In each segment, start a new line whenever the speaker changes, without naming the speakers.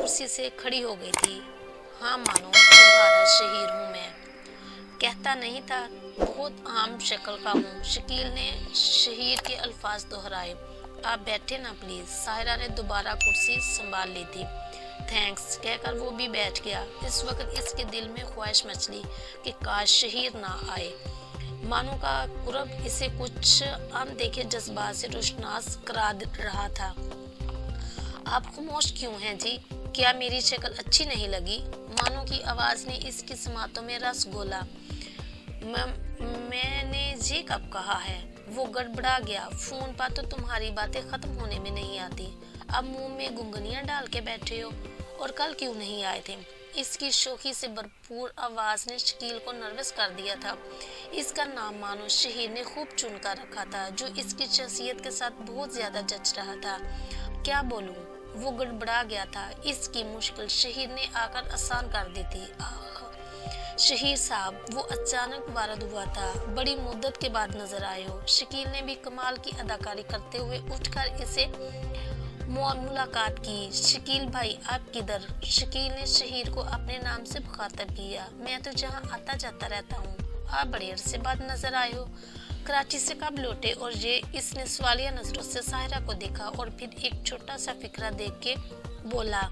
कुर्सी से खड़ी हो गई थी। हाँ मानो, तुम्हारा शहीर हूँ मैं। कहता नहीं था, बहुत आम शक्ल का हूँ। शकील ने शहीर के अल्फाज दोहराए। आप बैठे ना प्लीज। साहिरा ने दोबारा कुर्सी संभाल ली थी। थैंक्स कहकर वो भी बैठ गया। इस वक्त इसके दिल में ख्वाहिश मचली कि काश शहीर ना आए। मानो का कुर्ब इसे कुछ अनदेखे जज्बात से रोशनास करा रहा था। आप खामोश क्यों हैं जी? क्या मेरी शक्ल अच्छी नहीं लगी? मानो की आवाज ने इसकी समातों में रस घोला। मैंने ये कब कहा है? वो गड़बड़ा गया। फोन पर तो तुम्हारी बातें खत्म होने में नहीं आती। अब मुंह में गुंगनियां डाल के बैठे हो। और कल क्यों नहीं आए थे? इसकी शोखी से भरपूर आवाज ने शकील को नर्वस कर दिया था। इसका नाम मानो शहीर ने खूब चुन कर रखा था, जो इसकी शख्सियत के साथ बहुत ज्यादा जच रहा था। क्या बोलूं? वो गड़बड़ा गया था। इसकी मुश्किल शहीर ने आकर आसान कर दी थी। शहीर साहब, वो अचानक वारद हुआ था। बड़ी मुद्दत के बाद नजर आए हो। शकील ने भी कमाल की अदाकारी करते हुए उठकर इसे मुलाकात की। शकील भाई, आप किधर? शकील ने शहीर को अपने नाम से मुखातब किया। मैं तो जहाँ आता जाता रहता हूँ। आप बड़े अरसे बाद नजर आए हो। कराची से कब लौटे? और ये इसने सवालिया नजरों से साहिरा को देखा और फिर एक छोटा सा फिक्रा देख के बोला,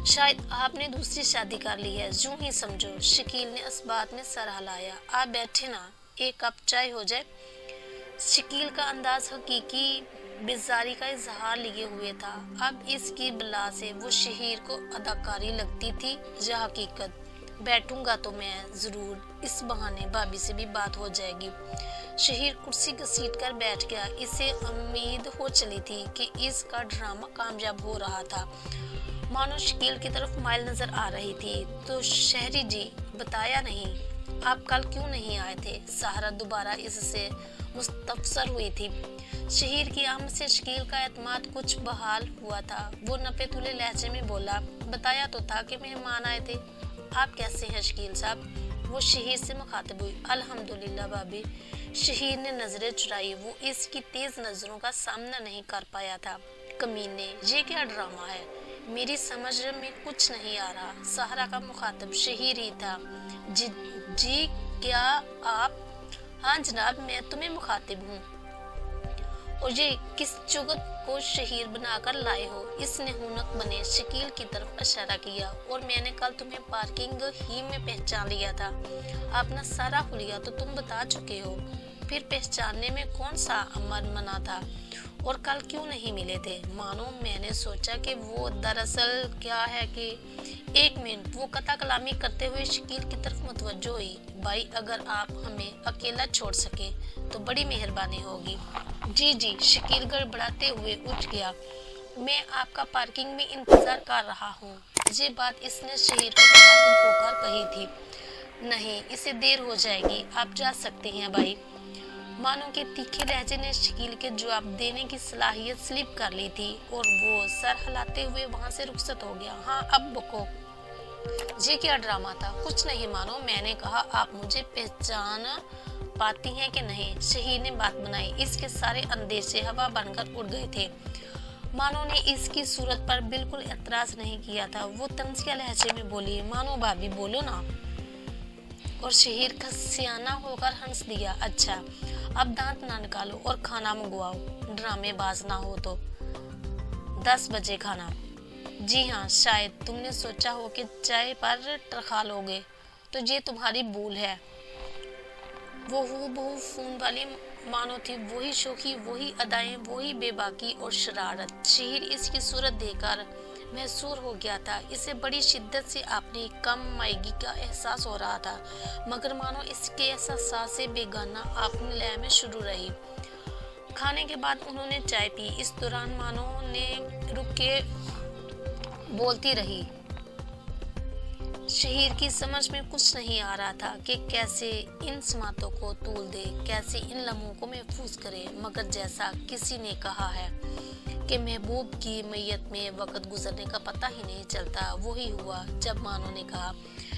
शायद आपने दूसरी शादी कर ली है, यूं ही समझो। शकील ने इस बात में सर हिलाया। आप बैठे ना, एक कप चाय हो जाए। शकील का अंदाज हकीकी बेजारी का इजहार लिए हुए था। अब इसकी बला से वो शहीर को अदाकारी लगती थी या हकीकत। बैठूंगा तो मैं जरूर, इस बहाने भाभी से भी बात हो जाएगी। शहीर कुर्सी घसीट कर बैठ गया। इसे उम्मीद हो चली थी कि इसका ड्रामा कामयाब हो रहा था। मानो शकील की तरफ माइल नजर आ रही थी। तो शहरी जी, बताया नहीं, आप कल क्यों नहीं आए थे? साहरा दोबारा इससे मुस्तफसर हुई थी। शहीर की आमद से शकील का एतमाद कुछ बहाल हुआ था। वो नपे तुले लहजे में बोला, बताया तो था कि मेहमान आए थे। आप कैसे हैं शकील साहब? वो शहीर से मुखातिब हुई। अल्हम्दुलिल्लाह भाभी। शहीर ने नजरें चुराई। वो इसकी तेज नजरों का सामना नहीं कर पाया था। कमीने, ये क्या ड्रामा है? मेरी समझ में कुछ नहीं आ रहा। साहरा का मुखातिब शहीर ही था। जी क्या आप? हाँ जनाब, मैं तुम्हें मुखातिब हूँ। और ये किस जुगत को शहीर बनाकर लाए हो? इसने हुनक बने शकील की तरफ इशारा किया। और मैंने कल तुम्हें पार्किंग ही में पहचान लिया था। अपना सारा हुलिया तो तुम बता चुके हो। फिर पहचानने में कौन सा अमर मना था? और कल क्यों नहीं मिले थे? मानो मैंने सोचा कि वो दरअसल क्या है कि एक मिनट, वो कथा कलामी करते हुए शकील की तरफ मुतवज्जो हुई। भाई, अगर आप हमें अकेला छोड़ सके तो बड़ी मेहरबानी होगी। जी, शकील गड़बड़ाते हुए उठ गया। मैं आपका पार्किंग में इंतजार कर रहा हूँ। ये बात इसने शहीर को मुखातिब होकर कही थी। नहीं, इसे देर हो जाएगी, आप जा सकते हैं भाई। मानो के तीखे लहजे ने शकील के जवाब देने की सलाहियत स्लिप कर ली थी और वो सर हिलाते हुए वहां से रुखसत हो गया। हाँ, अब बको। ये क्या ड्रामा था? कुछ नहीं मानो, मैंने कहा आप मुझे पहचान पाती हैं कि नहीं? शहीर ने बात बनाई। इसके सारे अंदेशे हवा बनकर उड़ गए थे। मानो ने इसकी सूरत पर बिल्कुल एतराज नहीं किया था। वो तंजिया लहजे में बोली, मानो भाभी बोलो ना। और शहीर का सियाना होकर हंस दिया। अच्छा, अब दांत ना निकालो और खाना मंगवाओ, ड्रामेबाज ना हो तो। 10 बजे खाना? जी हाँ, शायद तुमने सोचा हो कि चाय पर टरखा लोगे, तो ये तुम्हारी भूल है। वो हूबहू फोन वाली मानो थी। वही शोखी, वही अदाएं, वही बेबाकी और शरारत। शहीर इसकी सूरत देखकर महसूर हो गया था। इसे बड़ी शिद्दत से अपनी कम मायगी का एहसास हो रहा था, मगर मानो इसके एहसास से बेगाना अपने लय में शुरू रही। खाने के बाद उन्होंने चाय पी। इस दौरान मानो ने रुक के बोलती रही। शहीर की समझ में कुछ नहीं आ रहा था कि कैसे इन समातों को तूल दे, कैसे इन लम्हों को महफूज करे। मगर जैसा किसी ने कहा है कि महबूब की मैयत में वक्त गुजरने का पता ही नहीं चलता। वही हुआ जब मानो ने कहा,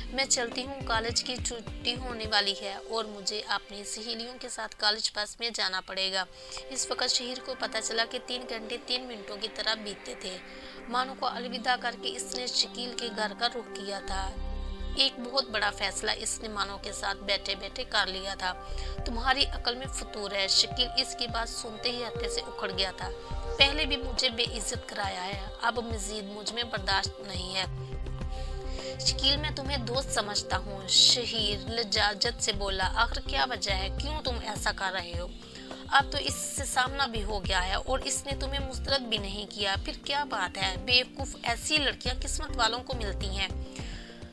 मैं चलती हूँ, कॉलेज की छुट्टी होने वाली है और मुझे अपनी सहेलियों के साथ कॉलेज बस में जाना पड़ेगा। इस वक्त शहीर को पता चला कि 3 घंटे 3 मिनटों की तरह बीतते थे। मानो को अलविदा करके इसने शकील के घर का रुख किया था। एक बहुत बड़ा फैसला इसने मानो के साथ बैठे बैठे कर लिया था। तुम्हारी अकल में फतूर है। शकील इसकी बात सुनते ही हत्ते से उखड़ गया था। पहले भी मुझे बेइज्जत कराया है, अब मजीद मुझ में बर्दाश्त नहीं है। शकील, मैं तुम्हें दोस्त समझता हूँ। शहीर लजाजत से बोला, आखिर क्या वजह है, क्यों तुम ऐसा कर रहे हो? अब तो इससे सामना भी हो गया है और इसने तुम्हें मुस्तरद भी नहीं किया, फिर क्या बात है? बेवकूफ ऐसी लड़कियां किस्मत वालों को मिलती हैं।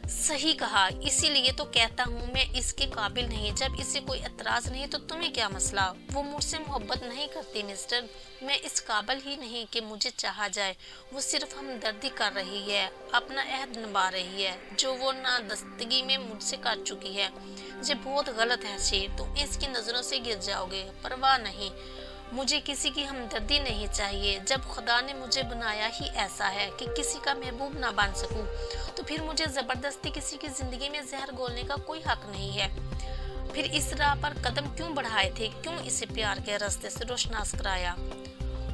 सही कहा, इसीलिए तो कहता हूँ मैं इसके काबिल नहीं। जब इसे कोई एतराज नहीं तो तुम्हें क्या मसला? वो मुझसे मोहब्बत नहीं करती मिस्टर, मैं इस काबिल ही नहीं कि मुझे चाहा जाए। वो सिर्फ हमदर्दी कर रही है, अपना अहद निभा रही है जो वो नादस्तगी में मुझसे कर चुकी है। ये बहुत गलत है शेर, तुम इसकी नजरों से गिर जाओगे। परवाह नहीं, मुझे किसी की हमदर्दी नहीं चाहिए। जब खुदा ने मुझे बनाया ही ऐसा है कि किसी का महबूब ना बन सकूं, तो फिर मुझे जबरदस्ती किसी की जिंदगी में जहर घोलने का कोई हक नहीं है। फिर इस राह पर कदम क्यों बढ़ाए थे? क्यों इसे प्यार के रास्ते से रोशनास कराया?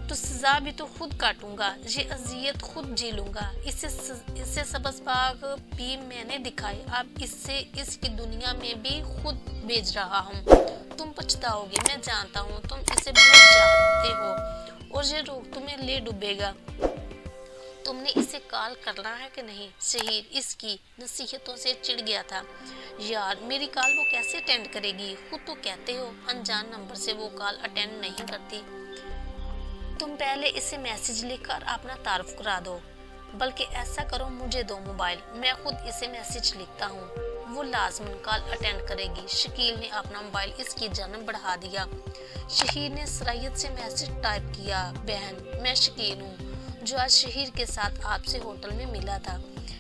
तो सजा भी तो खुद काटूंगा, ये अजियत खुद जी लूंगा। इससे सबसबाग भी मैंने दिखाई, अब इससे इसकी दुनिया में भी खुद भेज रहा हूँ। तुम पछताओगे, मैं जानता हूँ। तुम इसे बहुत चाहते हो और ये रोग तुम्हें ले डूबेगा। तुमने इसे कॉल करना है कि नहीं? शहीर इसकी नसीहतों से चिढ़ गया था। यार, मेरी कॉल वो कैसे अटेंड करेगी? खुद तो कहते हो अनजान नंबर से वो कॉल अटेंड नहीं करती। तुम पहले इसे मैसेज लिखकर अपना तारुफ करा दो। बल्कि ऐसा करो, मुझे दो मोबाइल, मैं खुद इसे मैसेज लिखता हूँ, वो लाजमन कॉल अटेंड करेगी। शकील ने अपना मोबाइल इसकी जानब बढ़ा दिया। शहीर ने सरायत से मैसेज टाइप किया, बहन, मैं शकील हूँ जो आज शहीर के साथ आपसे होटल में मिला था।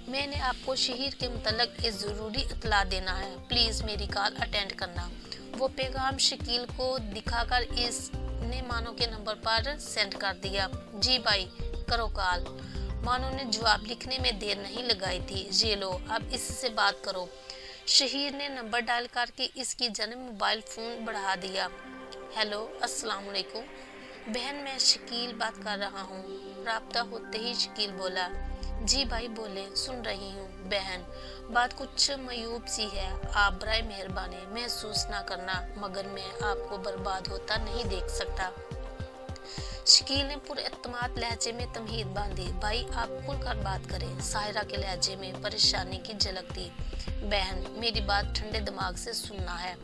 मैंने आपको शहीर के मुतल्लिक एक ज़रूरी इत्तला देना है, प्लीज़ मेरी कॉल अटेंड करना। वो पैगाम शकील को दिखाकर इसने मानो के नंबर पर सेंड कर दिया। जी भाई, करो कॉल। मानो ने जवाब लिखने में देर नहीं लगाई थी। ये लो, अब इससे बात करो। शहीर ने नंबर डायल करके इसकी जानब मोबाइल फ़ोन बढ़ा दिया। हेलो, अस्सलाम वालेकुम बहन, मैं शकील बात कर रहा हूँ। राब्ता होते ही शकील बोला, जी भाई बोले, सुन रही हूँ। बहन, बात कुछ मायूब सी है, आप बराए मेहरबानी महसूस ना करना, मगर मैं आपको बर्बाद होता नहीं देख सकता। शकील ने पूरे एतमाद लहजे में तमहीद बांधी। भाई, आप खुलकर बात करें। साहिरा के लहजे में परेशानी की झलक थी। बहन, मेरी बात ठंडे दिमाग से सुनना है।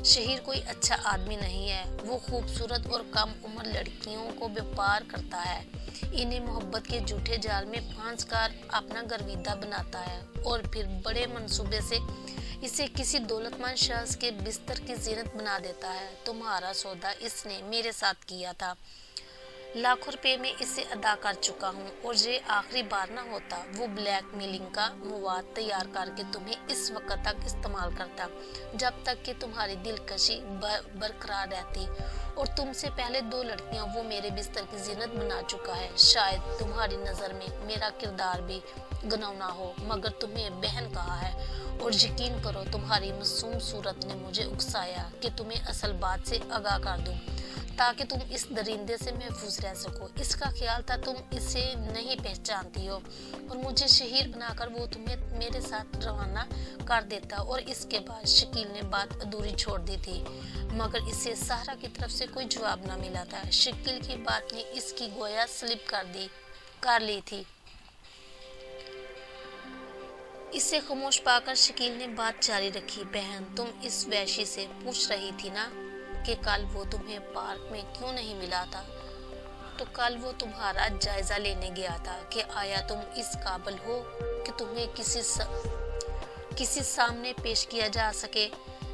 शहीर कोई अच्छा आदमी नहीं है। वो खूबसूरत और कम उम्र लड़कियों को व्यापार करता है, इन्हें मोहब्बत के झूठे जाल में फांस कर अपना गर्विदा बनाता है और फिर बड़े मंसूबे से इसे किसी दौलतमंद शख्स के बिस्तर की जीनत बना देता है। तुम्हारा सौदा इसने मेरे साथ किया था, लाखों रुपए में इसे अदा कर चुका हूँ और ये आखिरी बार ना होता। वो ब्लैकमेलिंग का मवाद तैयार करके तुम्हें इस वक्त तक इस्तेमाल करता जब तक कि तुम्हारी दिलकशी बरकरार रहती, और तुमसे पहले 2 लड़कियां वो मेरे बिस्तर की जीनत बना चुका है। शायद तुम्हारी नज़र में मेरा किरदार भी घिनौना हो, मगर तुम्हें बहन कहा है और यकीन करो, तुम्हारी मासूम सूरत ने मुझे उकसाया कि तुम्हें असल बात से आगाह कर दूं ताकि तुम इस दरिंदे से महफूज रह सको। इसका ख्याल था तुम इसे नहीं पहचानती हो और मुझे शहीर बनाकर वो तुम्हें मेरे साथ रवाना कर देता, और इसके बाद शकील ने बात अधूरी छोड़ दी थी, मगर इसे सहरा की तरफ से कोई जवाब न मिला था। शकील की बात ने इसकी गोया स्लिप कर ली थी। इसे खामोश पाकर शकील ने बात जारी रखी। बहन, तुम इस वैशी से पूछ रही थी ना कि कल वो तुम्हें पार्क में क्यों नहीं मिला था? तो कल वो तुम्हारा जायजा लेने गया था कि आया तुम इस काबिल हो कि तुम्हें किसी सामने पेश किया जा सके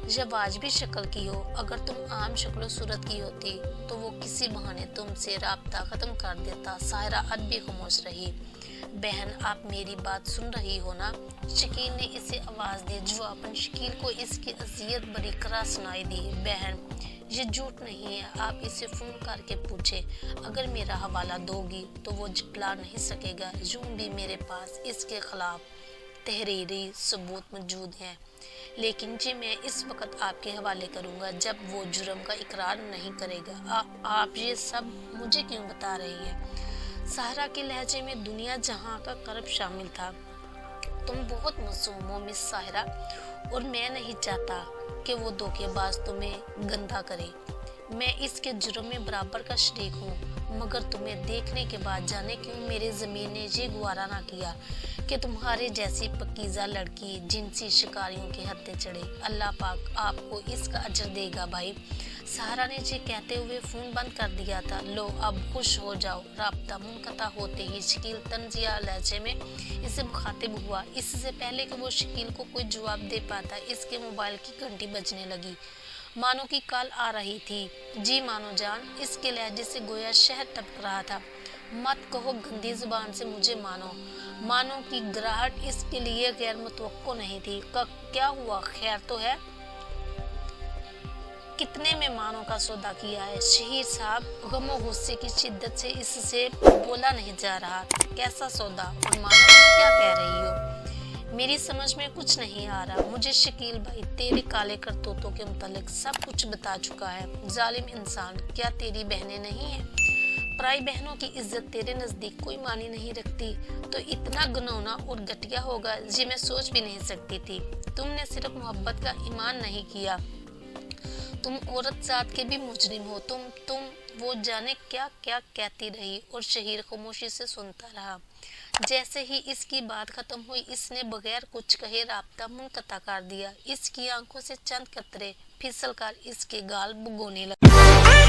या वाजबी शक्ल की हो। अगर तुम आम शक्ल सूरत की होती तो वो किसी बहाने तुमसे राब्ता खत्म कर देता। साहिरा अब भी खामोश रही। बहन, आप मेरी बात सुन रही हो ना? शकील ने इसे आवाज दी। जवाबन शकील को इसकी अजियत बड़ी करा सुनाई दी। बहन, یہ جھوٹ نہیں ہے, آپ اسے فون کر کے پوچھے, اگر میرا حوالہ دوگی تو وہ جھٹلا نہیں سکے گا. یوں بھی میرے پاس اس کے خلاف تحریری ثبوت موجود ہیں, لیکن جی میں اس وقت آپ کے حوالے کروں گا جب وہ جرم کا اقرار نہیں کرے گا. آپ یہ سب مجھے کیوں بتا رہی ہیں؟ سہرا کے لہجے میں دنیا جہاں کا کرب شامل تھا. تم بہت معصوم ہو مس ساحرہ, اور میں نہیں چاہتا کہ وہ دھوکے باز تمہیں گندہ کرے. میں اس کے جرم میں برابر کا شریک ہوں, مگر تمہیں دیکھنے کے بعد جانے کیوں میرے ضمیر نے یہ گوارا نہ کیا کہ تمہارے جیسی پکیزہ لڑکی جنسی شکاریوں کے ہتھے چڑھے. اللہ پاک آپ کو اس کا اجر دے گا بھائی. سہرا نے یہ کہتے ہوئے فون بند کر دیا تھا. لو اب خوش ہو جاؤ. رابطہ منقطع ہوتے ہی شکیل طنزیہ لہجے میں اسے مخاطب ہوا. اس سے پہلے کہ وہ شکیل کو کوئی جواب دے پاتا, اس کے موبائل کی گھنٹی بجنے لگی. مانو کی کال آ رہی تھی. جی مانو جان, اس کے لہجے سے گویا شہد ٹپک رہا تھا. مت کہو گندی زبان سے مجھے مانو. مانو کی گراہٹ اس کے لیے غیر متوقع نہیں تھی. کیا ہوا, خیر تو ہے؟ کتنے میں مانو کا سودا کیا ہے؟ شہیر صاحب, غم و غصے کی شدت سے اس سے بولا نہیں جا رہا. کیسا سودا؟ اور مانو تم کیا کہہ رہی ہو؟ میری سمجھ میں کچھ نہیں آ رہا. مجھے شکیل بھائی تیرے کالے کرتوتوں کے متعلق سب کچھ بتا چکا ہے. ظالم انسان, کیا تیری بہنیں نہیں ہیں؟ پرائی بہنوں کی عزت تیرے نزدیک کوئی معنی نہیں رکھتی؟ تو اتنا گنونا اور گھٹیا ہوگا جی میں سوچ بھی نہیں سکتی تھی. تم نے صرف محبت کا ایمان نہیں کیا, تم عورت ذات کے بھی مجرم ہو. تم وہ جانے کیا کیا کہتی رہی, اور شہیر خاموشی سے سنتا رہا. جیسے ہی اس کی بات ختم ہوئی, اس نے بغیر کچھ کہے رابطہ منقطع کر دیا. اس کی آنکھوں سے چند قطرے پھسل کر اس کے گال بھگونے لگے.